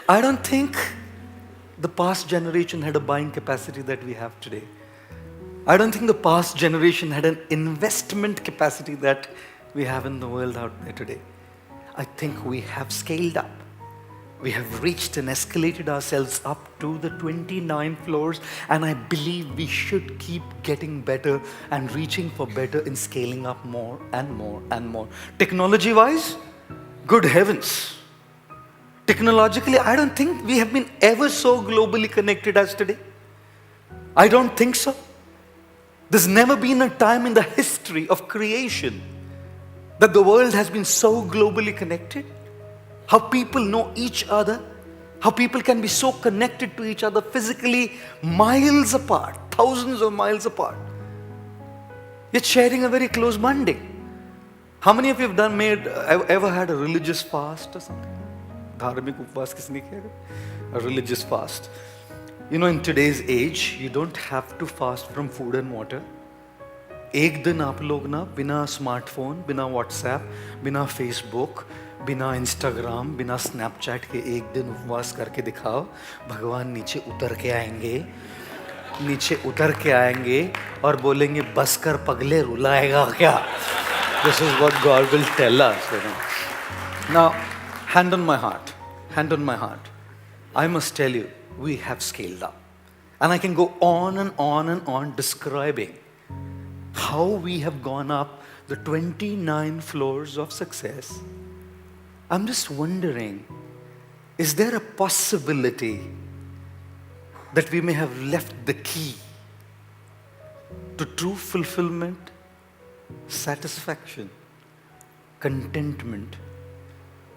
I don't think the past generation had a buying capacity that we have today. I don't think the past generation had an investment capacity that we have in the world out there today. I think we have scaled up. We have reached and escalated ourselves up to the 29 floors, and I believe we should keep getting better and reaching for better in scaling up more and more and more. Technology wise, good heavens. Technologically, I don't think we have been ever so globally connected as today. I don't think so. There's never been a time in the history of creation that the world has been so globally connected. How people know each other, how people can be so connected to each other physically, miles apart, thousands of miles apart, yet sharing a very close bonding. How many of you have ever had a religious fast or something? Dharmik upvas kisne kiya? A religious fast. You know, in today's age, you don't have to fast from food and water. एक दिन आप लोग ना बिना smartphone, बिना WhatsApp, बिना Facebook, बिना Instagram, बिना स्नैपचैट के एक दिन उपवास करके दिखाओ, भगवान नीचे उतर के आएंगे और बोलेंगे बस कर पगले, रुलाएगा क्या? This is what God will tell us, you know. Now, hand on my heart, I must tell you, we have scaled up. And I can go on and on and on describing how we have gone up the 29 floors of success. I'm just wondering, is there a possibility that we may have left the key to true fulfillment, satisfaction, contentment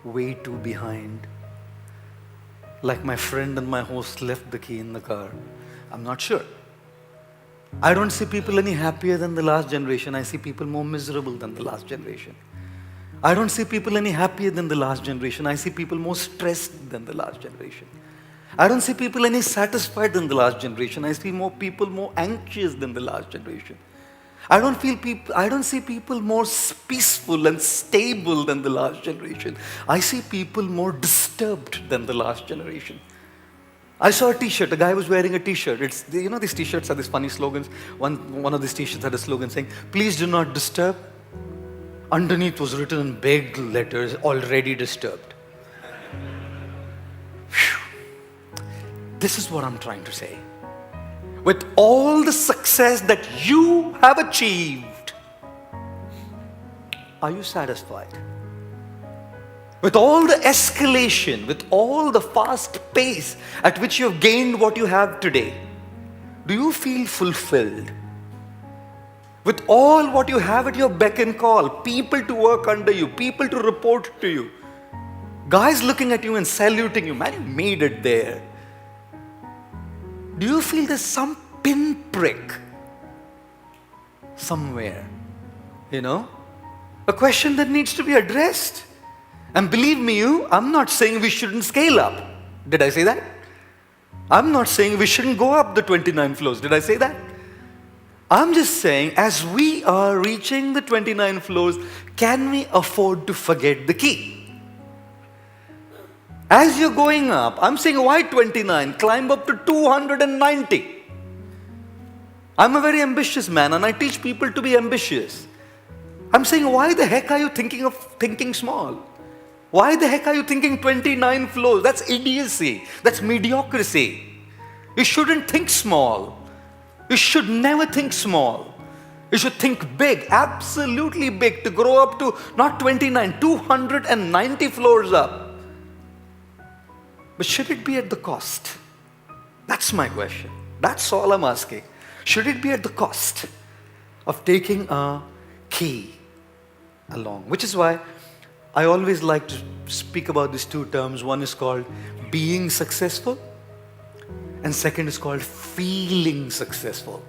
way too behind? Like my friend and my host left the key in the car. I'm not sure. I don't see people any happier than the last generation. I see people more miserable than the last generation. I don't see people any happier than the last generation. I see people more stressed than the last generation. I don't see people any satisfied than the last generation. I see people more anxious than the last generation. I don't see people more peaceful and stable than the last generation. I see people more disturbed than the last generation. I saw a t-shirt, a guy was wearing a t-shirt. These t-shirts have these funny slogans. One of these t-shirts had a slogan saying, "Please do not disturb." Underneath was written in big letters, "Already disturbed." Whew. This is what I'm trying to say. With all the success that you have achieved, are you satisfied? With all the escalation, with all the fast pace at which you have gained what you have today, do you feel fulfilled? With all what you have at your beck and call, people to work under you, people to report to you, guys looking at you and saluting you, man, you made it there. Do you feel there's some pinprick somewhere? A question that needs to be addressed. And believe me, I'm not saying we shouldn't scale up. Did I say that? I'm not saying we shouldn't go up the 29 floors. Did I say that? I'm just saying, as we are reaching the 29 floors, can we afford to forget the key? As you're going up, I'm saying, why 29? Climb up to 290. I'm a very ambitious man and I teach people to be ambitious. I'm saying, why the heck are you thinking small? Why the heck are you thinking 29 floors? That's idiocy. That's mediocrity. You shouldn't think small. You should never think small. You should think big, absolutely big, to grow up to not 29, 290 floors up. But should it be at the cost? That's my question. That's all I'm asking. Should it be at the cost of taking a key along? Which is why I always like to speak about these two terms. One is called being successful, and second is called feeling successful.